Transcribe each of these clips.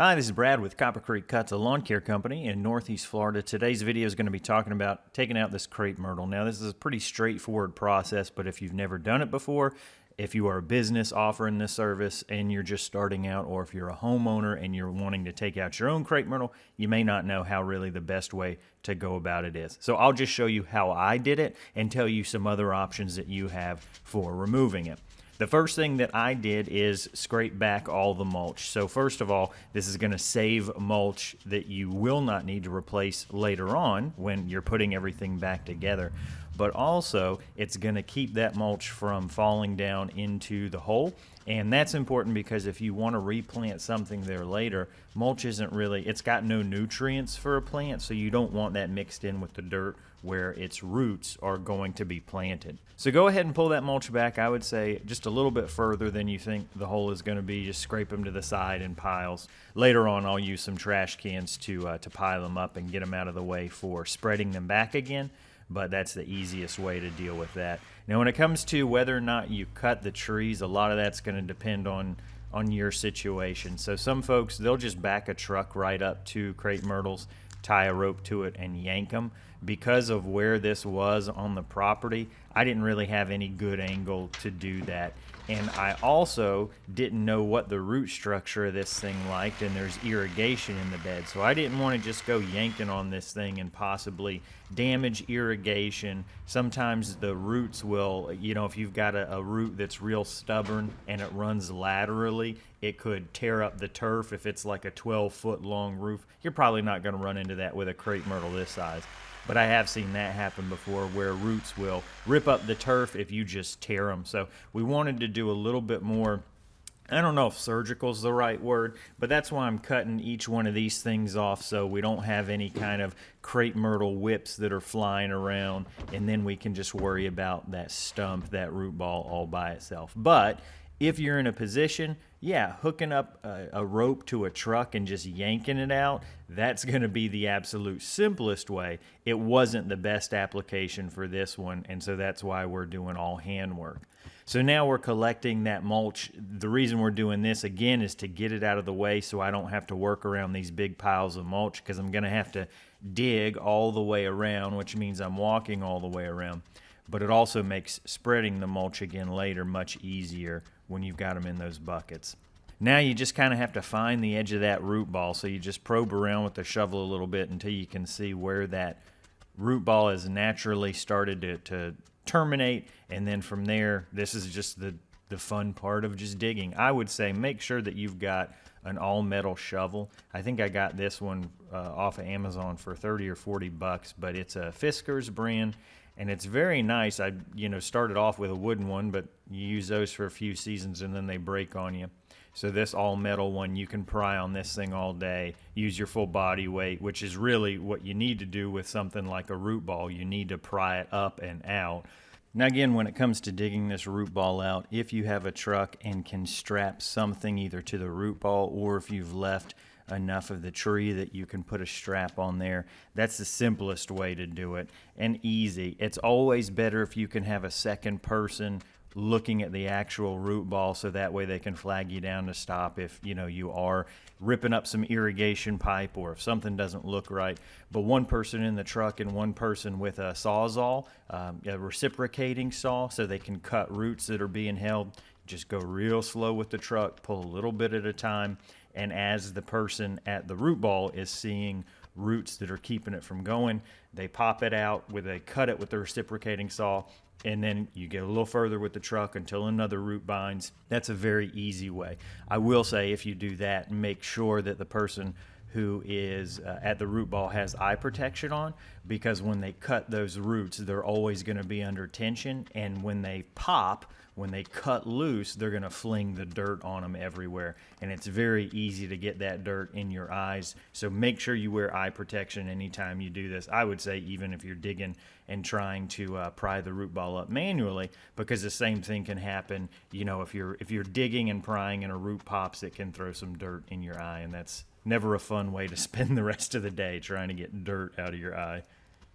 Hi, this is Brad with Copper Creek Cuts, a lawn care company in Northeast Florida. Today's video is going to be talking about taking out this crepe myrtle. Now, this is a pretty straightforward process, but if you've never done it before, if you are a business offering this service and you're just starting out, or if you're a homeowner and you're wanting to take out your own crepe myrtle, you may not know how really the best way to go about it is. So I'll just show you how I did it and tell you some other options that you have for removing it. The first thing that I did is scrape back all the mulch. So first of all, this is going to save mulch that you will not need to replace later on when you're putting everything back together. But also, it's going to keep that mulch from falling down into the hole. And that's important because if you want to replant something there later, mulch isn't really, it's got no nutrients for a plant, so you don't want that mixed in with the dirt where its roots are going to be planted. So go ahead and pull that mulch back, I would say just a little bit further than you think the hole is going to be. Just scrape them to the side in piles. Later on, I'll use some trash cans to pile them up and get them out of the way for spreading them back again. But that's the easiest way to deal with that. Now, when it comes to whether or not you cut the trees, a lot of that's going to depend on your situation. So some folks, they'll just back a truck right up to crepe myrtles, tie a rope to it, and yank them. Because of where this was on the property, I didn't really have any good angle to do that. And I also didn't know what the root structure of this thing liked, and there's irrigation in the bed. So I didn't want to just go yanking on this thing and possibly damage irrigation. Sometimes the roots will, if you've got a root that's real stubborn and it runs laterally, it could tear up the turf. If it's like a 12-foot long roof, you're probably not going to run into that with a crepe myrtle this size. But I have seen that happen before where roots will rip up the turf if you just tear them. So we wanted to do a little bit more, I don't know if surgical is the right word, but that's why I'm cutting each one of these things off so we don't have any kind of crepe myrtle whips that are flying around, and then we can just worry about that stump, that root ball all by itself. But if you're in a position, hooking up a rope to a truck and just yanking it out, that's going to be the absolute simplest way. It wasn't the best application for this one, and so that's why we're doing all handwork. So now we're collecting that mulch. The reason we're doing this, again, is to get it out of the way so I don't have to work around these big piles of mulch, because I'm going to have to dig all the way around, which means I'm walking all the way around. But it also makes spreading the mulch again later much easier when you've got them in those buckets. Now you just kind of have to find the edge of that root ball, so you just probe around with the shovel a little bit until you can see where that root ball has naturally started to terminate, and then from there, this is just the fun part of just digging. I would say make sure that you've got an all-metal shovel. I think I got this one off of Amazon for 30 or 40 bucks, but it's a Fisker's brand, and it's very nice. I started off with a wooden one, but you use those for a few seasons and then they break on you. So this all-metal one, you can pry on this thing all day, use your full body weight, which is really what you need to do with something like a root ball. You need to pry it up and out. Now again, when it comes to digging this root ball out, if you have a truck and can strap something either to the root ball, or if you've left enough of the tree that you can put a strap on there, that's the simplest way to do it, and easy. It's always better if you can have a second person looking at the actual root ball, so that way they can flag you down to stop if you are ripping up some irrigation pipe or if something doesn't look right. But one person in the truck and one person with a sawzall, a reciprocating saw, so they can cut roots that are being held. Just go real slow with the truck, pull a little bit at a time, and as the person at the root ball is seeing roots that are keeping it from going, they pop it out, they cut it with the reciprocating saw, and then you get a little further with the truck until another root binds. That's a very easy way. I will say, if you do that, make sure that the person who is at the root ball has eye protection on, because when they cut those roots, they're always going to be under tension, and when they pop, when they cut loose, they're going to fling the dirt on them everywhere, and it's very easy to get that dirt in your eyes. So make sure you wear eye protection anytime you do this. I would say even if you're digging and trying to pry the root ball up manually, because the same thing can happen. If you're digging and prying and a root pops, it can throw some dirt in your eye, and that's never a fun way to spend the rest of the day, trying to get dirt out of your eye.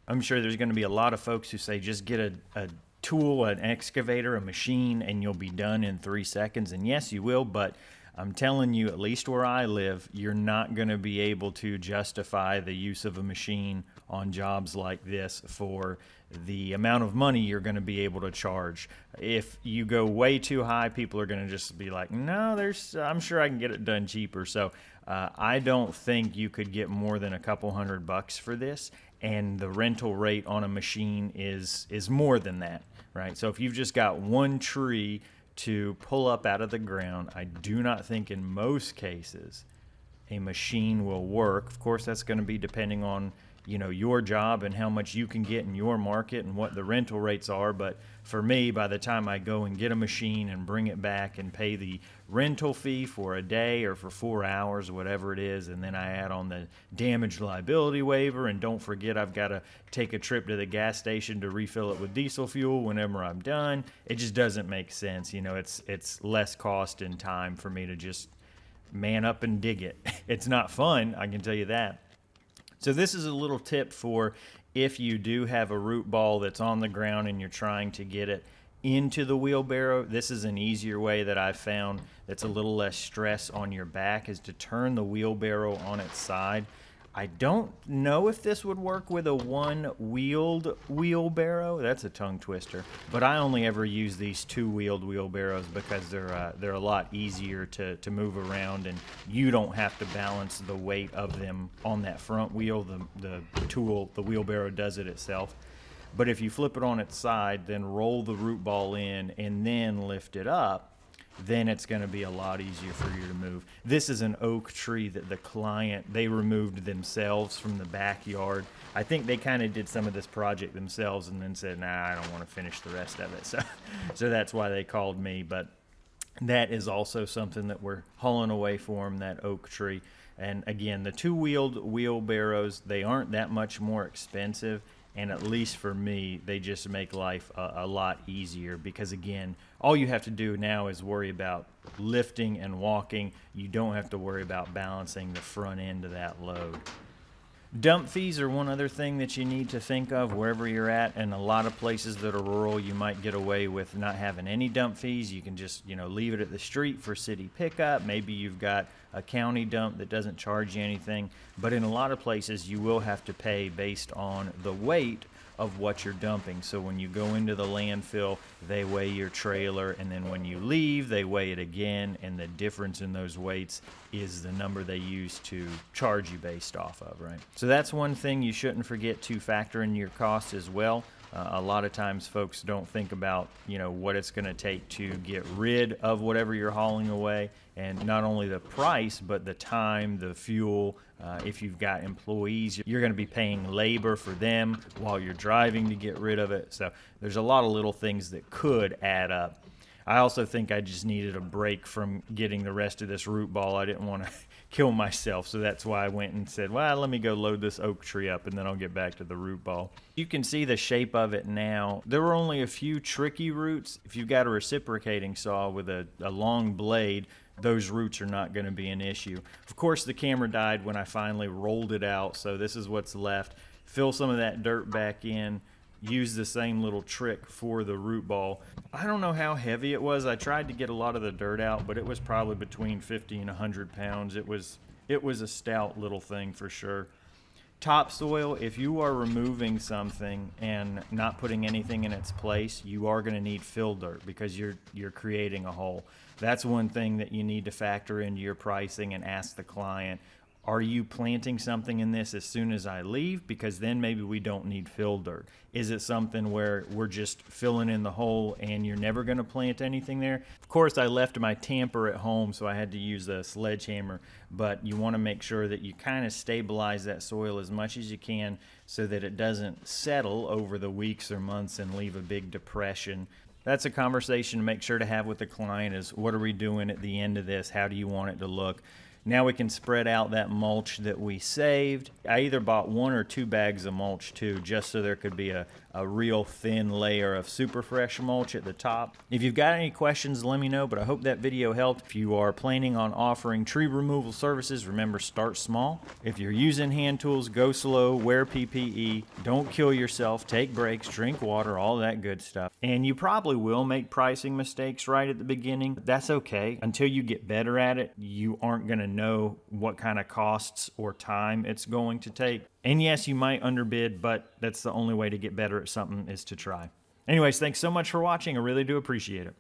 I'm sure there's going to be a lot of folks who say just get a tool, an excavator, a machine, and you'll be done in 3 seconds. And yes, you will, but I'm telling you, at least where I live, you're not going to be able to justify the use of a machine on jobs like this for the amount of money you're going to be able to charge. If you go way too high, people are going to just be like, no, I'm sure I can get it done cheaper. So I don't think you could get more than a couple $100 for this, and the rental rate on a machine is more than that, right? So if you've just got one tree to pull up out of the ground, I do not think in most cases a machine will work. Of course, that's going to be depending on your job and how much you can get in your market and what the rental rates are. But for me, by the time I go and get a machine and bring it back and pay the rental fee for a day or for 4 hours, whatever it is, and then I add on the damage liability waiver, and don't forget I've got to take a trip to the gas station to refill it with diesel fuel whenever I'm done, it just doesn't make sense. It's less cost and time for me to just man up and dig it. It's not fun, I can tell you that. So this is a little tip for if you do have a root ball that's on the ground and you're trying to get it into the wheelbarrow. This is an easier way that I've found that's a little less stress on your back, is to turn the wheelbarrow on its side. I don't know if this would work with a one-wheeled wheelbarrow. That's a tongue twister. But I only ever use these two-wheeled wheelbarrows because they're a lot easier to move around, and you don't have to balance the weight of them on that front wheel. The wheelbarrow does it itself. But if you flip it on its side, then roll the root ball in and then lift it up, then it's going to be a lot easier for you to move. This is an oak tree that the client, they removed themselves from the backyard. I think they kind of did some of this project themselves and then said, nah, I don't want to finish the rest of it. So that's why they called me. But that is also something that we're hauling away for them, that oak tree. And again, the two-wheeled wheelbarrows, they aren't that much more expensive. And at least for me, they just make life a lot easier, because again, all you have to do now is worry about lifting and walking. You don't have to worry about balancing the front end of that load. Dump fees are one other thing that you need to think of wherever you're at. And a lot of places that are rural, you might get away with not having any dump fees. You can just, leave it at the street for city pickup. Maybe you've got a county dump that doesn't charge you anything. But in a lot of places, you will have to pay based on the weight of what you're dumping. So when you go into the landfill, they weigh your trailer, and then when you leave, they weigh it again, and the difference in those weights is the number they use to charge you based off of, right? So that's one thing you shouldn't forget to factor in your costs as well. A lot of times folks don't think about, what it's going to take to get rid of whatever you're hauling away, and not only the price, but the time, the fuel. If you've got employees, you're going to be paying labor for them while you're driving to get rid of it. So there's a lot of little things that could add up. I also think I just needed a break from getting the rest of this root ball. I didn't want to kill myself, so that's why I went and said, well, let me go load this oak tree up and then I'll get back to the root ball. You can see the shape of it now. There were only a few tricky roots. If you've got a reciprocating saw with a long blade, those roots are not going to be an issue. Of course, the camera died when I finally rolled it out, so this is what's left. Fill some of that dirt back in. Use the same little trick for the root ball. I don't know how heavy it was. I tried to get a lot of the dirt out, but it was probably between 50 and 100 pounds. It was a stout little thing for sure. Topsoil, if you are removing something and not putting anything in its place, you are going to need fill dirt because you're creating a hole. That's one thing that you need to factor into your pricing and ask the client, are you planting something in this as soon as I leave? Because then maybe we don't need fill dirt. Is it something where we're just filling in the hole and you're never going to plant anything there? Of course, I left my tamper at home, so I had to use a sledgehammer. But you want to make sure that you kind of stabilize that soil as much as you can so that it doesn't settle over the weeks or months and leave a big depression. That's a conversation to make sure to have with the client is, what are we doing at the end of this? How do you want it to look? Now we can spread out that mulch that we saved. I either bought 1 or 2 bags of mulch too, just so there could be a real thin layer of super fresh mulch at the top. If you've got any questions, let me know, but I hope that video helped. If you are planning on offering tree removal services, remember, start small. If you're using hand tools, go slow, wear PPE, don't kill yourself, take breaks, drink water, all that good stuff. And you probably will make pricing mistakes right at the beginning. That's okay. Until you get better at it, you aren't gonna know what kind of costs or time it's going to take. And yes, you might underbid, but that's the only way to get better at something, is to try. Anyways, thanks so much for watching. I really do appreciate it.